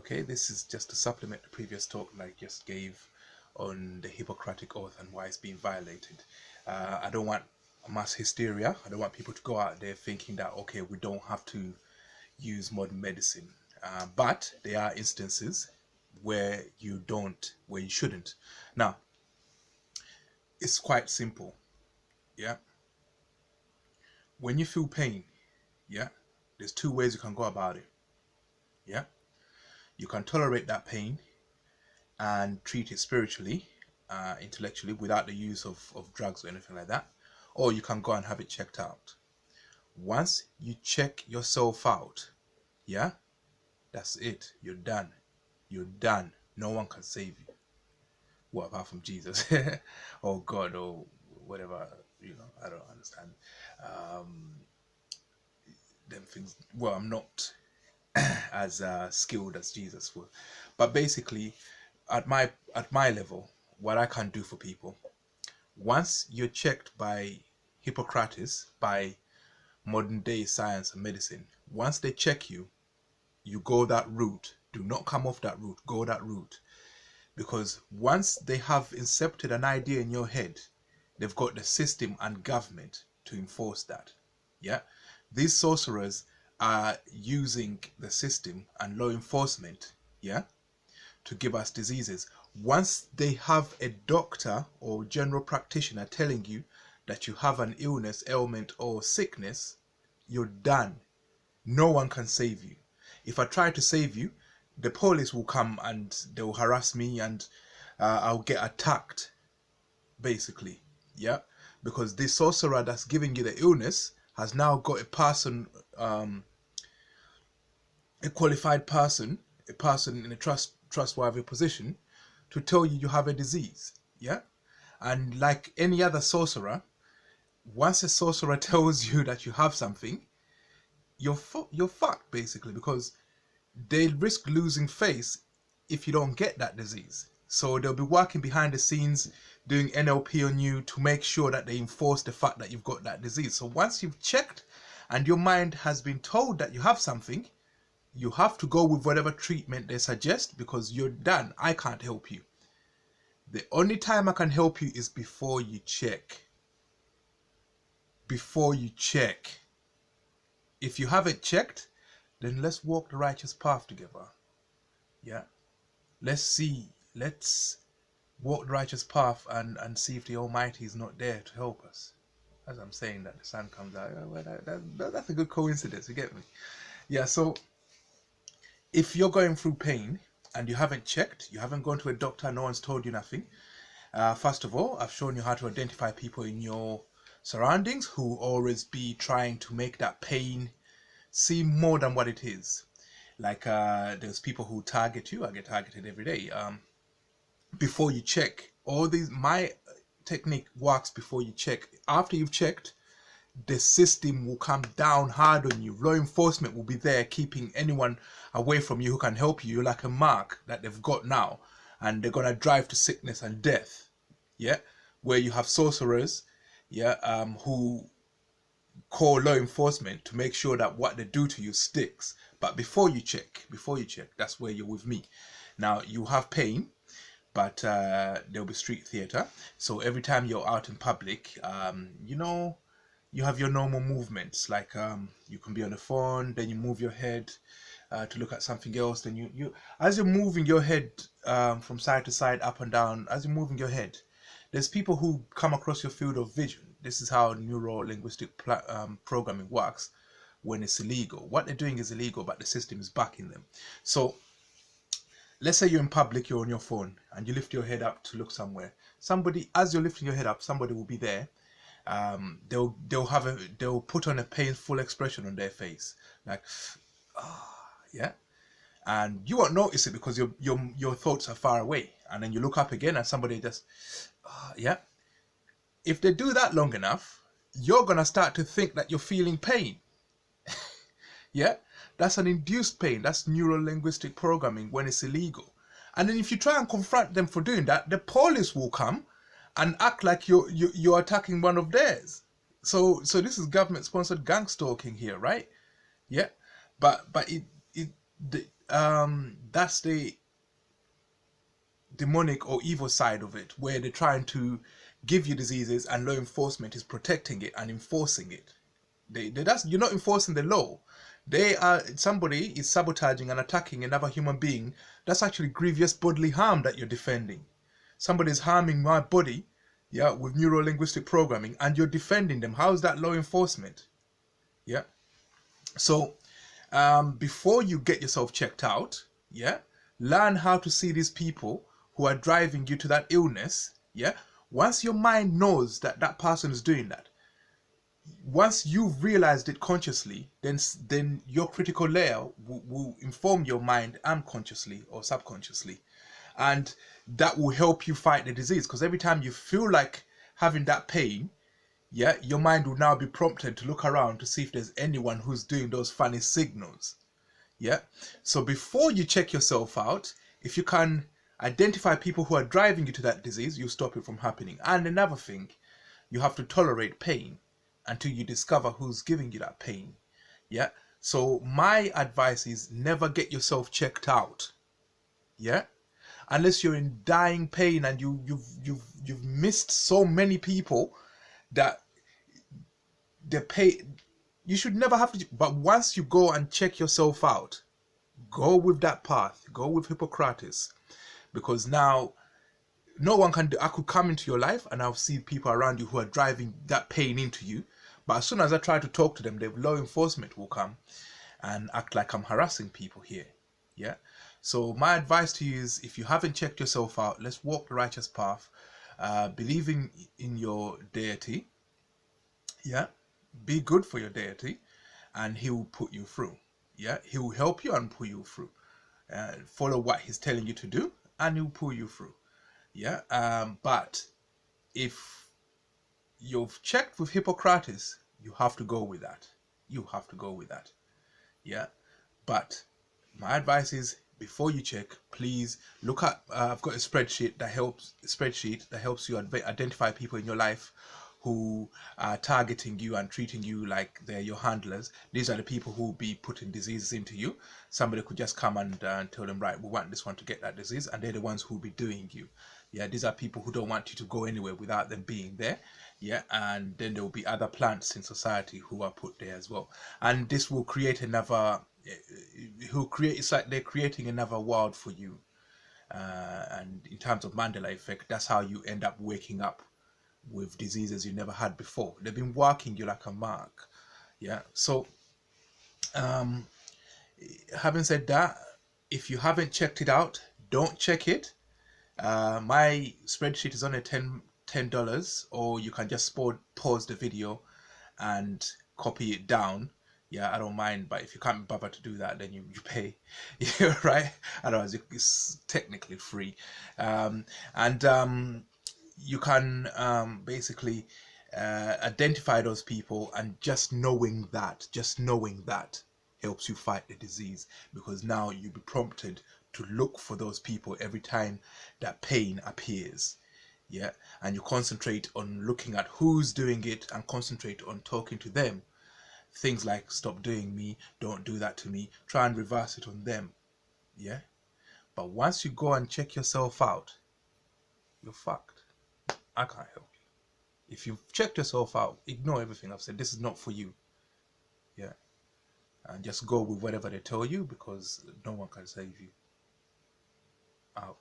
Okay, this is just to supplement the previous talk that I just gave on the Hippocratic Oath and why it's being violated. I don't want mass hysteria. I don't want people to go out there thinking that, okay, we don't have to use modern medicine. But there are instances where you shouldn't. Now, it's quite simple. Yeah. When you feel pain, yeah, there's two ways you can go about it. Yeah. You can tolerate that pain and treat it spiritually, intellectually, without the use of drugs or anything like that. Or you can go and have it checked out. Once you check yourself out, yeah, that's it. You're done. You're done. No one can save you. Well, apart from Jesus or God or whatever, I don't understand them things. Well, I'm not as skilled as Jesus was. But basically, at my level, what I can do for people, once you're checked by Hippocrates, by modern day science and medicine, once they check you, you go that route. Do not come off that route. Go that route. Because once they have incepted an idea in your head, they've got the system and government to enforce that. Yeah. These sorcerers are using the system and law enforcement, yeah, to give us diseases. Once they have a doctor or general practitioner telling you that you have an illness, ailment, or sickness, you're done. No one can save you. If I try to save you, the police will come and they will harass me, and I'll get attacked, basically. Yeah, because this sorcerer that's giving you the illness has now got a person, a qualified person, a person in a trustworthy position to tell you have a disease. Yeah, and like any other sorcerer, once a sorcerer tells you that you have something, you're fucked, basically, because they risk losing face if you don't get that disease. So they'll be working behind the scenes doing NLP on you to make sure that they enforce the fact that you've got that disease. So once you've checked and your mind has been told that you have something, you have to go with whatever treatment they suggest, because you're done. I can't help you. The only time I can help you is before you check. Before you check. If you haven't checked, then let's walk the righteous path together. Yeah. Let's walk the righteous path and see if the Almighty is not there to help us. As I'm saying that, the sun comes out. Well, that's a good coincidence, you get me? Yeah, so if you're going through pain and you haven't checked, you haven't gone to a doctor, no one's told you nothing. First of all, I've shown you how to identify people in your surroundings who will always be trying to make that pain seem more than what it is. Like there's people who target you. I get targeted every day. Before you check, my technique works before you check. After you've checked, the system will come down hard on you. Law enforcement will be there keeping anyone away from you who can help you. You're like a mark that they've got now, and they're gonna drive to sickness and death. Yeah, where you have sorcerers, yeah, who call law enforcement to make sure that what they do to you sticks. But before you check, that's where you're with me. Now you have pain, but there'll be street theater. So every time you're out in public, you have your normal movements. Like you can be on the phone, then you move your head to look at something else. Then you as you're moving your head from side to side, up and down, as you're moving your head, there's people who come across your field of vision. This is how neuro-linguistic programming works when it's illegal. What they're doing is illegal, but the system is backing them. So let's say you're in public, you're on your phone, and you lift your head up to look somewhere. Somebody, as you're lifting your head up, somebody will be there. They'll put on a painful expression on their face, like, yeah, and you won't notice it because your thoughts are far away. And then you look up again, and somebody just, yeah. If they do that long enough, you're gonna start to think that you're feeling pain. Yeah, that's an induced pain. That's neuro-linguistic programming when it's illegal. And then if you try and confront them for doing that, the police will come and act like you're attacking one of theirs. So this is government-sponsored gang stalking here, right? Yeah, but that's the demonic or evil side of it, where they're trying to give you diseases and law enforcement is protecting it and enforcing it. That's, you're not enforcing the law. They are, somebody is sabotaging and attacking another human being. That's actually grievous bodily harm that you're defending. Somebody is harming my body, yeah, with neuro linguistic programming, and you're defending them. How is that law enforcement? Yeah. So before you get yourself checked out, yeah, learn how to see these people who are driving you to that illness. Yeah. Once your mind knows that that person is doing that, once you've realized it consciously, then your critical layer will inform your mind unconsciously or subconsciously, and that will help you fight the disease. Because every time you feel like having that pain, yeah, your mind will now be prompted to look around to see if there's anyone who's doing those funny signals. Yeah. So before you check yourself out, if you can identify people who are driving you to that disease, you'll stop it from happening. And another thing, you have to tolerate pain until you discover who's giving you that pain. Yeah. So my advice is never get yourself checked out. Yeah. Unless you're in dying pain and you've missed so many people that the pain, you should never have to. But once you go and check yourself out, go with that path, go with Hippocrates, because now no one can do. I could come into your life and I'll see people around you who are driving that pain into you, but as soon as I try to talk to them, the law enforcement will come and act like I'm harassing people here. Yeah. So my advice to you is, if you haven't checked yourself out, let's walk the righteous path, believing in your deity. Yeah. Be good for your deity, and he will put you through. Yeah. He will help you and pull you through. Follow what he's telling you to do, and he'll pull you through. Yeah. But if you've checked with Hippocrates, you have to go with that. You have to go with that. Yeah. But my advice is, before you check, please look at. I've got a spreadsheet that helps you identify people in your life who are targeting you and treating you like they're your handlers. These are the people who will be putting diseases into you. Somebody could just come and tell them, right, we want this one to get that disease, and they're the ones who will be doing you. Yeah, these are people who don't want you to go anywhere without them being there. Yeah, and then there will be other plants in society who are put there as well, and this will create another. It's like they're creating another world for you. And in terms of Mandela effect, that's how you end up waking up with diseases you never had before. They've been working you like a mark. Yeah. So having said that, if you haven't checked it out, don't check it. My spreadsheet is only $10, or you can just pause the video and copy it down. Yeah, I don't mind, but if you can't bother to do that, then you pay. Yeah, right? Otherwise, it's technically free. And you can basically identify those people, and just knowing that helps you fight the disease, because now you'll be prompted to look for those people every time that pain appears. Yeah, and you concentrate on looking at who's doing it and concentrate on talking to them. Things like, stop doing me, don't do that to me, try and reverse it on them. Yeah, but once you go and check yourself out, you're fucked. I can't help you. If you've checked yourself out, ignore everything I've said. This is not for you. Yeah, and just go with whatever they tell you, because no one can save you. Out.